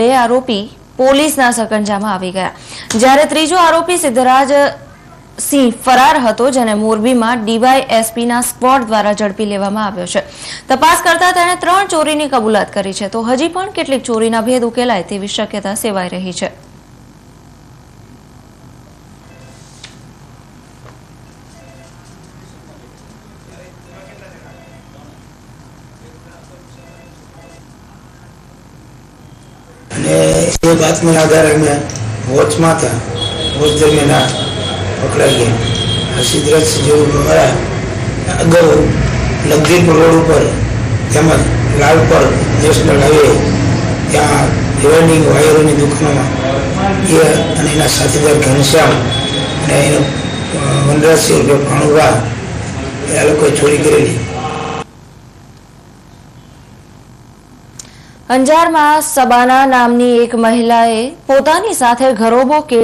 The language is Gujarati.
બે આરોપી પોલીસના સકંજામાં આવી ગયા, જ્યારે ત્રીજો આરોપી સિદ્ધરાજ સિંહ ફરાર હતો, જેને મોરબીમાં ડીવાયએસપીના સ્ક્વોડ દ્વારા ઝડપી લેવામાં આવ્યો છે। તપાસ કરતા તેણે 3 ચોરીની કબૂલાત કરી છે, તો હજી પણ કેટલીક ચોરીના ભેદ ઉકેલાય તેવી શક્યતા સેવાઈ રહી છે। ये बातमी आधार में वॉच में था, वॉच दरमियान पकड़ा गया। सिद्धराज जो द्वारा अगाऊ लखदीपुर रोड पर તેમજ લાલપર નેશનલ હાઈવે ત્યાં રિવાઇન્ડિંગ વાયરોની દુકાનોમાં એ અને એના સાથીદાર ઘનશ્યામ અને એનો ₹1500 ભાણુભા એ લોકોએ ચોરી કરેલી। અંજારમાં સબાના નામની એક મહિલાએ પોતાની સાથે ઘરોબો કે